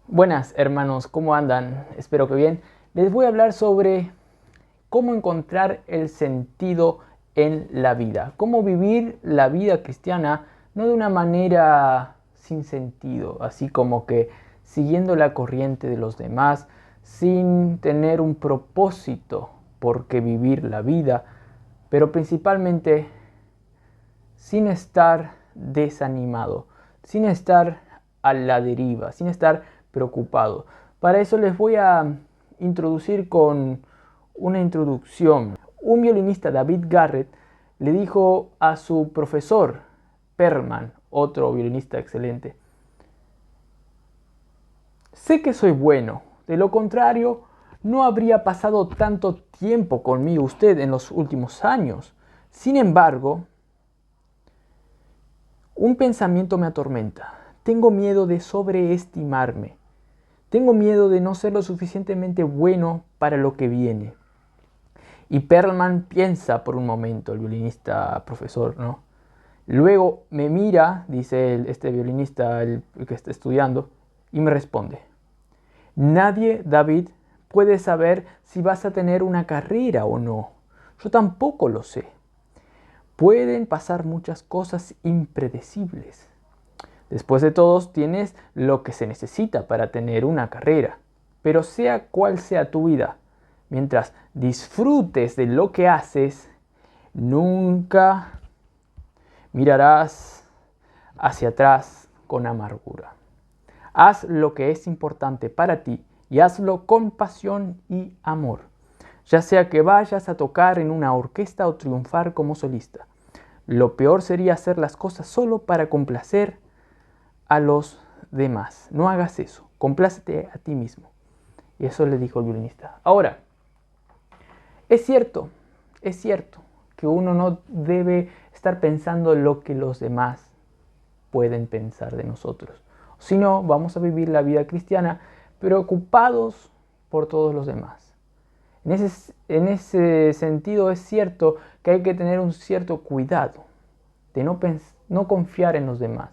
Buenas hermanos, ¿cómo andan? Espero que bien. Les voy a hablar sobre cómo encontrar el sentido en la vida. Cómo vivir la vida cristiana no de una manera sin sentido, así como que siguiendo la corriente de los demás, sin tener un propósito por qué vivir la vida, pero principalmente sin estar desanimado, sin estar a la deriva, sin estar preocupado. Para eso les voy a introducir con una introducción. Un violinista, David Garrett, le dijo a su profesor, Perlman, otro violinista excelente: sé que soy bueno, de lo contrario, no habría pasado tanto tiempo conmigo usted en los últimos años. Sin embargo, un pensamiento me atormenta. Tengo miedo de sobreestimarme. Tengo miedo de no ser lo suficientemente bueno para lo que viene. Y Perlman piensa por un momento, el violinista profesor, ¿no? Luego me mira, dice este violinista, el que está estudiando, y me responde: nadie, David, puede saber si vas a tener una carrera o no. Yo tampoco lo sé. Pueden pasar muchas cosas impredecibles. Después de todo, tienes lo que se necesita para tener una carrera. Pero sea cual sea tu vida, mientras disfrutes de lo que haces, nunca mirarás hacia atrás con amargura. Haz lo que es importante para ti y hazlo con pasión y amor. Ya sea que vayas a tocar en una orquesta o triunfar como solista. Lo peor sería hacer las cosas solo para complacer a los demás. No hagas eso. Complácete a ti mismo. Y eso le dijo el violinista. Ahora, es cierto que uno no debe estar pensando lo que los demás pueden pensar de nosotros. Si no, vamos a vivir la vida cristiana preocupados por todos los demás. En ese sentido es cierto que hay que tener un cierto cuidado de no confiar en los demás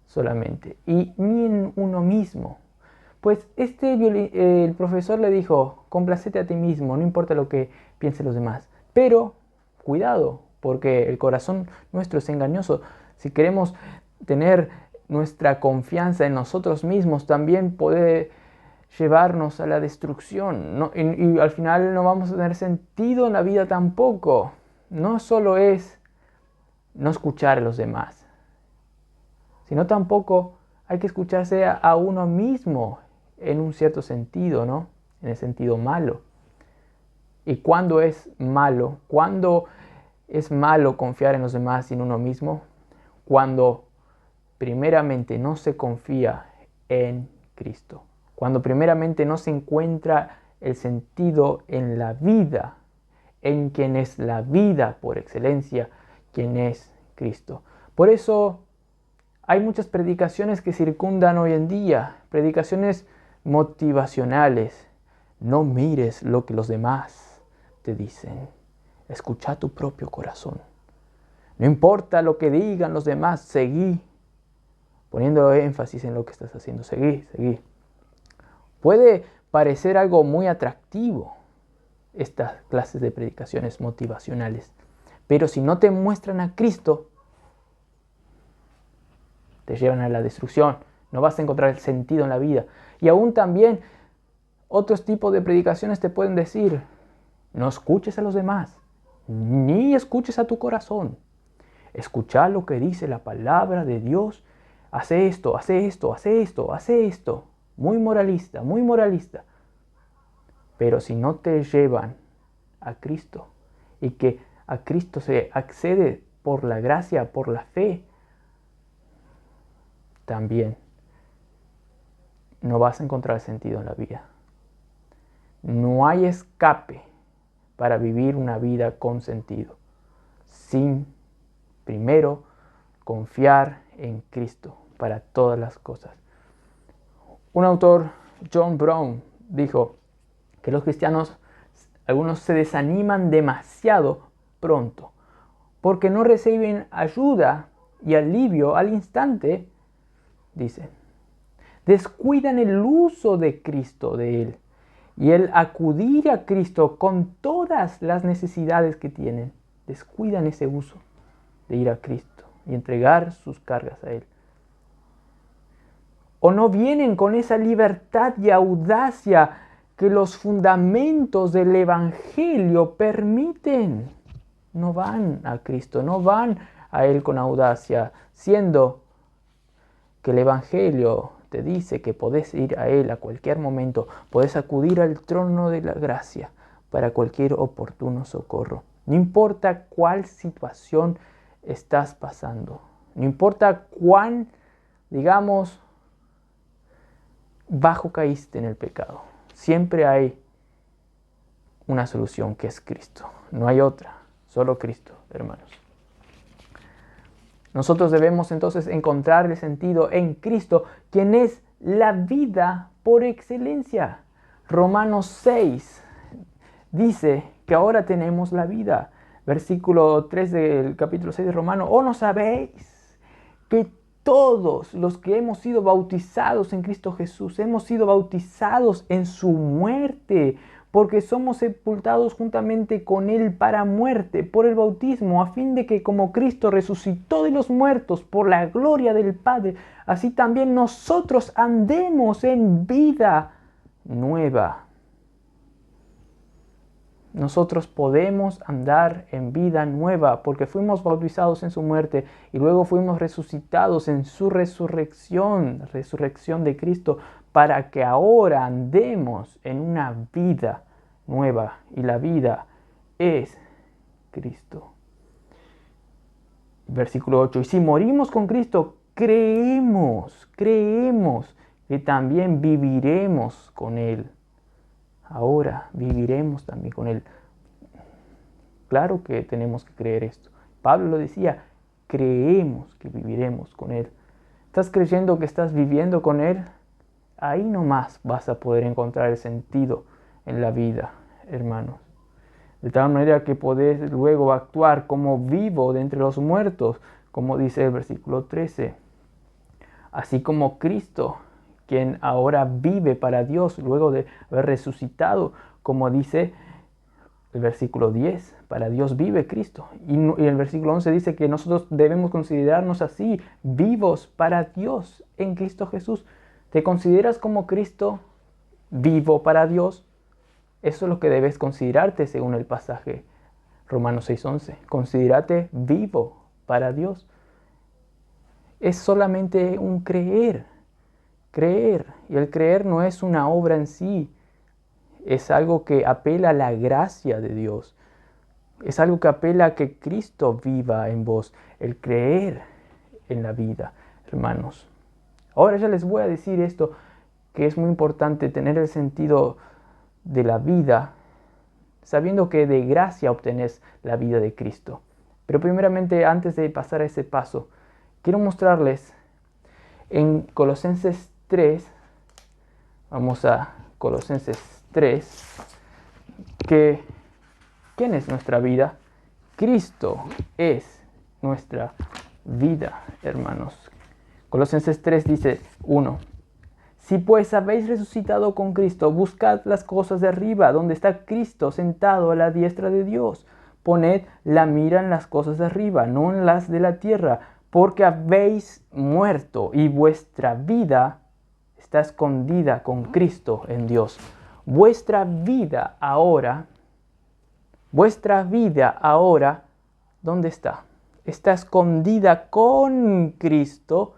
solamente, y ni en uno mismo. Pues el profesor le dijo: complacete a ti mismo, no importa lo que piensen los demás. Pero cuidado, porque el corazón nuestro es engañoso. Si queremos tener nuestra confianza en nosotros mismos, también puede llevarnos a la destrucción, ¿no? Y al final no vamos a tener sentido en la vida tampoco. No solo es no escuchar a los demás, sino tampoco hay que escucharse a uno mismo en un cierto sentido, ¿no? En el sentido malo. ¿Y cuándo es malo? ¿Cuándo es malo confiar en los demás y en uno mismo? Cuando primeramente no se confía en Cristo. Cuando primeramente no se encuentra el sentido en la vida, en quien es la vida por excelencia, quien es Cristo. Por eso hay muchas predicaciones que circundan hoy en día, predicaciones motivacionales. No mires lo que los demás te dicen. Escucha tu propio corazón. No importa lo que digan los demás, seguí poniendo énfasis en lo que estás haciendo. Seguí, seguí. Puede parecer algo muy atractivo estas clases de predicaciones motivacionales, pero si no te muestran a Cristo, te llevan a la destrucción. No vas a encontrar el sentido en la vida. Y aún también otros tipos de predicaciones te pueden decir: no escuches a los demás, ni escuches a tu corazón. Escucha lo que dice la palabra de Dios. Hace esto, hace esto, hace esto, hace esto. Muy moralista, muy moralista. Pero si no te llevan a Cristo, y que a Cristo se accede por la gracia, por la fe, también no vas a encontrar sentido en la vida. No hay escape para vivir una vida con sentido, sin primero confiar en Cristo para todas las cosas. Un autor, John Brown, dijo que los cristianos, algunos se desaniman demasiado pronto porque no reciben ayuda y alivio al instante, dice. descuidan el uso de Cristo, de Él, y el acudir a Cristo con todas las necesidades que tienen. Descuidan ese uso de ir a Cristo y entregar sus cargas a Él. O no vienen con esa libertad y audacia que los fundamentos del Evangelio permiten. No van a Cristo, no van a Él con audacia, siendo que el Evangelio te dice que podés ir a Él a cualquier momento, podés acudir al trono de la gracia para cualquier oportuno socorro. No importa cuál situación estás pasando, no importa cuán, digamos, bajo caíste en el pecado, siempre hay una solución que es Cristo. No hay otra, solo Cristo, hermanos. Nosotros debemos entonces encontrar el sentido en Cristo, quien es la vida por excelencia. Romanos 6 dice que ahora tenemos la vida. Versículo 3 del capítulo 6 de Romanos. ¿O no sabéis que todos los que hemos sido bautizados en Cristo Jesús, hemos sido bautizados en su muerte? Porque somos sepultados juntamente con Él para muerte por el bautismo, a fin de que como Cristo resucitó de los muertos por la gloria del Padre, así también nosotros andemos en vida nueva. Nosotros podemos andar en vida nueva porque fuimos bautizados en su muerte y luego fuimos resucitados en su resurrección de Cristo, para que ahora andemos en una vida nueva, y la vida es Cristo. Versículo 8, y si morimos con Cristo, creemos que también viviremos con Él. Ahora viviremos también con Él. Claro que tenemos que creer esto. Pablo lo decía, creemos que viviremos con Él. ¿Estás creyendo que estás viviendo con Él? Ahí nomás vas a poder encontrar el sentido en la vida, hermanos. De tal manera que podés luego actuar como vivo de entre los muertos, como dice el versículo 13. Así como Cristo, quien ahora vive para Dios luego de haber resucitado, como dice el versículo 10, para Dios vive Cristo. Y el versículo 11 dice que nosotros debemos considerarnos así, vivos para Dios en Cristo Jesús. ¿Te consideras como Cristo vivo para Dios? Eso es lo que debes considerarte según el pasaje Romanos 6:11. Considérate vivo para Dios. Es solamente un creer. Y el creer no es una obra en sí. Es algo que apela a la gracia de Dios. Es algo que apela a que Cristo viva en vos. El creer en la vida, hermanos. Ahora ya les voy a decir esto, que es muy importante tener el sentido de la vida, sabiendo que de gracia obtenés la vida de Cristo. Pero primeramente, antes de pasar a ese paso, quiero mostrarles en Colosenses 3, vamos a Colosenses 3, que ¿quién es nuestra vida? Cristo es nuestra vida, hermanos. Colosenses 3 dice 1. Si pues habéis resucitado con Cristo, buscad las cosas de arriba, donde está Cristo sentado a la diestra de Dios. Poned la mira en las cosas de arriba, no en las de la tierra, porque habéis muerto y vuestra vida está escondida con Cristo en Dios. Vuestra vida ahora, ¿dónde está? Está escondida con Cristo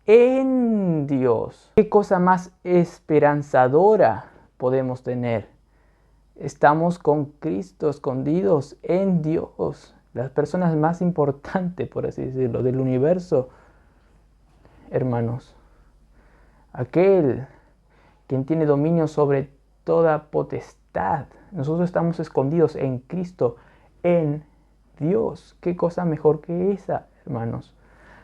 en Dios. ¿Qué cosa más esperanzadora podemos tener? Estamos con Cristo escondidos en Dios. Las personas más importantes, por así decirlo, del universo, hermanos. Aquel quien tiene dominio sobre toda potestad. Nosotros estamos escondidos en Cristo, en Dios. ¿Qué cosa mejor que esa, hermanos?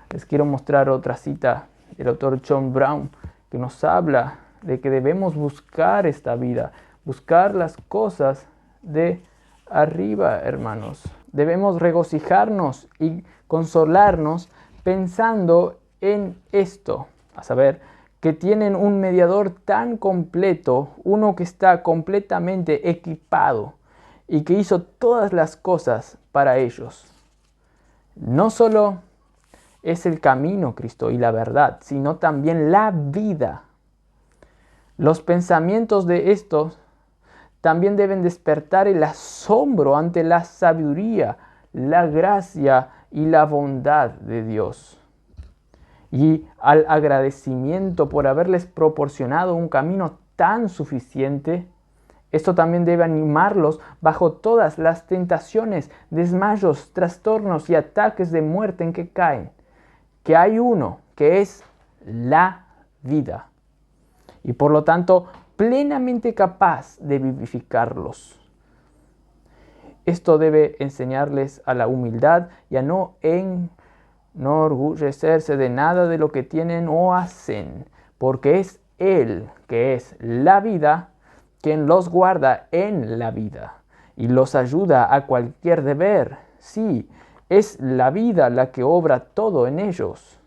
Les quiero mostrar otra cita del autor John Brown, que nos habla de que debemos buscar esta vida, buscar las cosas de arriba, hermanos. Debemos regocijarnos y consolarnos pensando en esto, a saber, que tienen un mediador tan completo, uno que está completamente equipado y que hizo todas las cosas para ellos. No solo es el camino, Cristo, y la verdad, sino también la vida. Los pensamientos de estos también deben despertar el asombro ante la sabiduría, la gracia y la bondad de Dios. Y al agradecimiento por haberles proporcionado un camino tan suficiente, esto también debe animarlos bajo todas las tentaciones, desmayos, trastornos y ataques de muerte en que caen. Que hay uno que es la vida y por lo tanto plenamente capaz de vivificarlos. Esto debe enseñarles a la humildad y a no enorgullecerse de nada de lo que tienen o hacen, porque es Él, que es la vida, quien los guarda en la vida y los ayuda a cualquier deber. Sí, es la vida la que obra todo en ellos.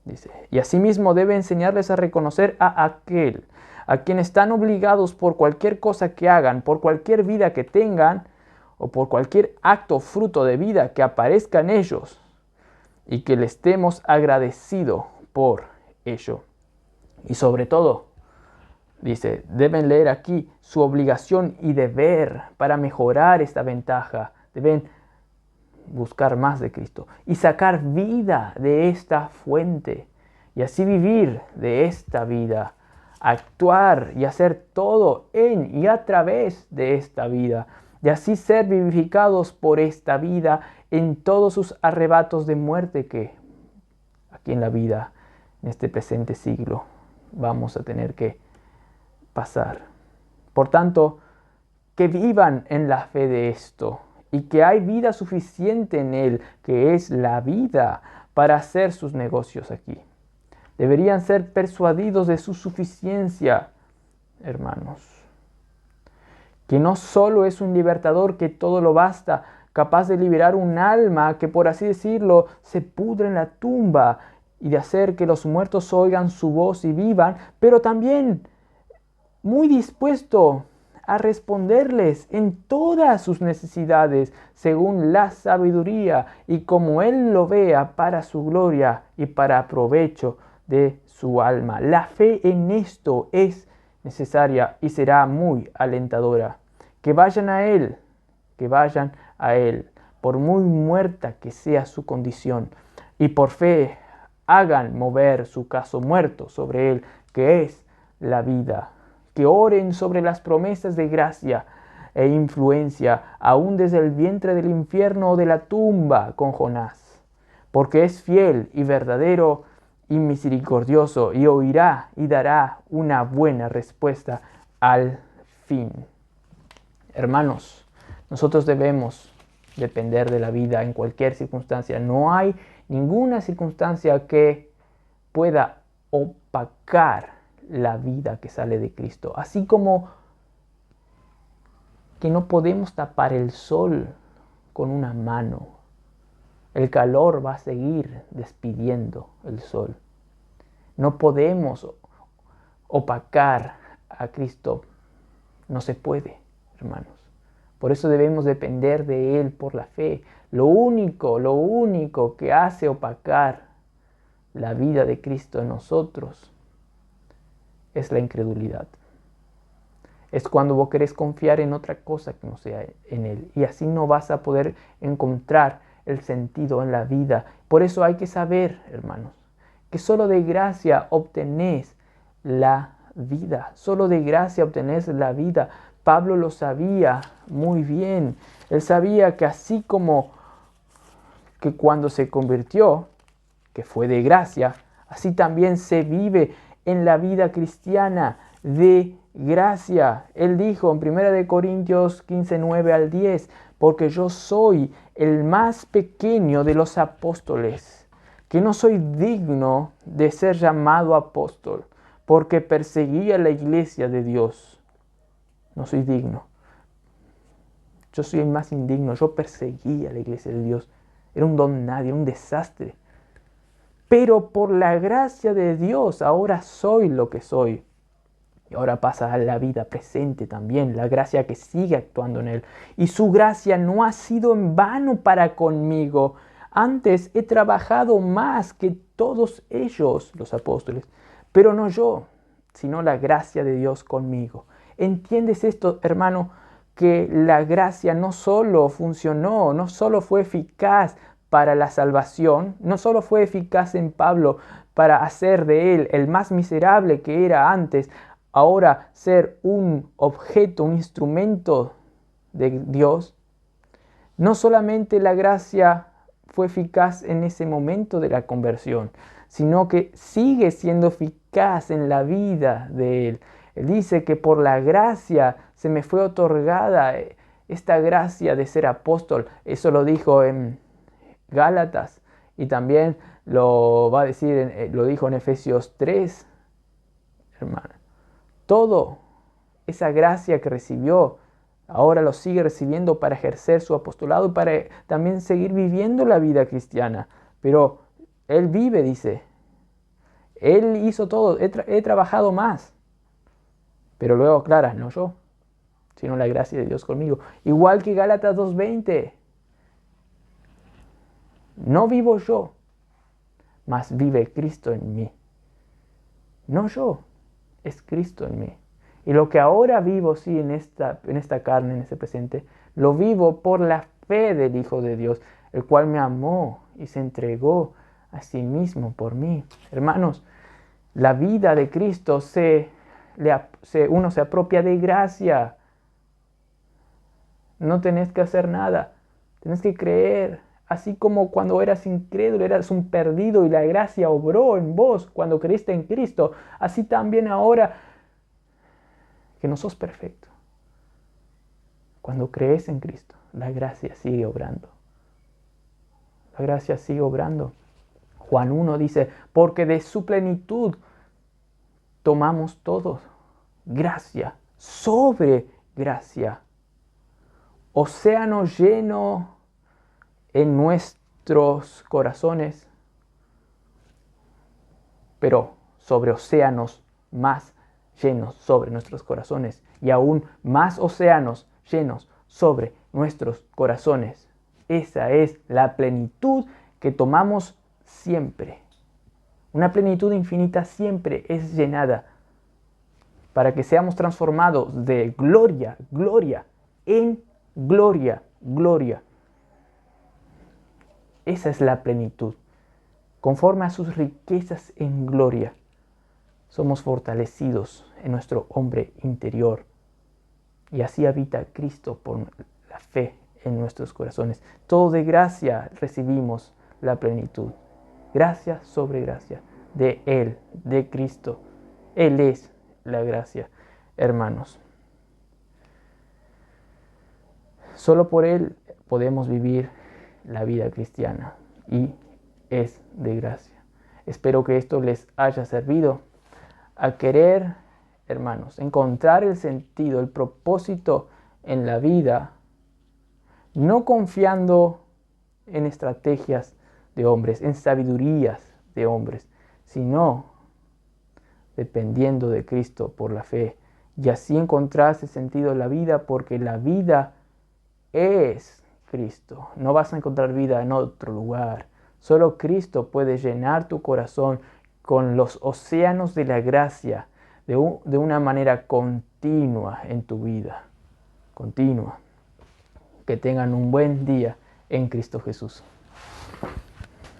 Dice, y asimismo debe enseñarles a reconocer a aquel, a quien están obligados por cualquier cosa que hagan, por cualquier vida que tengan, o por cualquier acto o fruto de vida que aparezca en ellos, y que le estemos agradecidos por ello. Y sobre todo, dice, deben leer aquí su obligación y deber para mejorar esta ventaja. Deben buscar más de Cristo y sacar vida de esta fuente y así vivir de esta vida, actuar y hacer todo en y a través de esta vida y así ser vivificados por esta vida en todos sus arrebatos de muerte que aquí en la vida, en este presente siglo, vamos a tener que pasar. Por tanto, que vivan en la fe de esto y que hay vida suficiente en Él, que es la vida, para hacer sus negocios aquí. Deberían ser persuadidos de su suficiencia, hermanos. Que no solo es un libertador que todo lo basta, capaz de liberar un alma que, por así decirlo, se pudre en la tumba y de hacer que los muertos oigan su voz y vivan, pero también muy dispuesto a responderles en todas sus necesidades según la sabiduría y como Él lo vea para su gloria y para provecho de su alma. La fe en esto es necesaria y será muy alentadora. Que vayan a Él, por muy muerta que sea su condición, y por fe hagan mover su caso muerto sobre Él, que es la vida. Que oren sobre las promesas de gracia e influencia, aún desde el vientre del infierno o de la tumba con Jonás, porque es fiel y verdadero y misericordioso, y oirá y dará una buena respuesta al fin. Hermanos, nosotros debemos depender de la vida en cualquier circunstancia. No hay ninguna circunstancia que pueda opacar la vida que sale de Cristo. Así como que no podemos tapar el sol con una mano. El calor va a seguir despidiendo el sol. No podemos opacar a Cristo. No se puede, hermanos. Por eso debemos depender de Él por la fe. Lo único que hace opacar la vida de Cristo en nosotros es la incredulidad. Es cuando vos querés confiar en otra cosa que no sea en Él. Y así no vas a poder encontrar el sentido en la vida. Por eso hay que saber, hermanos, que solo de gracia obtenés la vida. Solo de gracia obtenés la vida. Pablo lo sabía muy bien. Él sabía que así como que cuando se convirtió, que fue de gracia, así también se vive en la vida cristiana de gracia. Él dijo en 1 Corintios 15, 9 al 10, porque yo soy el más pequeño de los apóstoles, que no soy digno de ser llamado apóstol, porque perseguía la iglesia de Dios. No soy digno. Yo soy el más indigno. Yo perseguía la iglesia de Dios. Era un don nadie, un desastre. Pero por la gracia de Dios ahora soy lo que soy. Y ahora pasa a la vida presente también, la gracia que sigue actuando en él. Y su gracia no ha sido en vano para conmigo. Antes he trabajado más que todos ellos, los apóstoles, pero no yo, sino la gracia de Dios conmigo. ¿Entiendes esto, hermano? Que la gracia no solo funcionó, no solo fue eficaz para la salvación, no solo fue eficaz en Pablo para hacer de él el más miserable que era antes, ahora ser un objeto, un instrumento de Dios. No solamente la gracia fue eficaz en ese momento de la conversión, sino que sigue siendo eficaz en la vida de él. Él dice que por la gracia se me fue otorgada esta gracia de ser apóstol. Eso lo dijo en Gálatas y también lo va a decir, lo dijo en Efesios 3, hermano. Todo esa gracia que recibió, ahora lo sigue recibiendo para ejercer su apostolado y para también seguir viviendo la vida cristiana. Pero él vive, dice. Él hizo todo, he trabajado más. Pero luego aclara, no yo, sino la gracia de Dios conmigo. Igual que Gálatas 2:20. No vivo yo, mas vive Cristo en mí. No yo, es Cristo en mí. Y lo que ahora vivo, sí, en esta carne, en este presente, lo vivo por la fe del Hijo de Dios, el cual me amó y se entregó a sí mismo por mí. Hermanos, la vida de Cristo uno se apropia de gracia. No tenés que hacer nada, tenés que creer. Así como cuando eras incrédulo, eras un perdido y la gracia obró en vos cuando creíste en Cristo, así también ahora que no sos perfecto. Cuando crees en Cristo, la gracia sigue obrando. La gracia sigue obrando. Juan 1 dice, porque de su plenitud tomamos todos gracia sobre gracia. Océano lleno en nuestros corazones, pero sobre océanos más llenos sobre nuestros corazones y aún más océanos llenos sobre nuestros corazones. Esa es la plenitud que tomamos siempre. Una plenitud infinita siempre es llenada para que seamos transformados de gloria, gloria, en gloria, gloria. Esa es la plenitud. Conforme a sus riquezas en gloria, somos fortalecidos en nuestro hombre interior. Y así habita Cristo por la fe en nuestros corazones. Todo de gracia recibimos la plenitud. Gracia sobre gracia. De Él, de Cristo. Él es la gracia, hermanos. Solo por Él podemos vivir la vida cristiana y es de gracia. Espero que esto les haya servido a querer, hermanos, encontrar el sentido, el propósito en la vida, no confiando en estrategias de hombres, en sabidurías de hombres, sino dependiendo de Cristo por la fe. Y así encontrar ese sentido en la vida, porque la vida es Cristo. No vas a encontrar vida en otro lugar. Solo Cristo puede llenar tu corazón con los océanos de la gracia de una manera continua en tu vida. Continua. Que tengan un buen día en Cristo Jesús.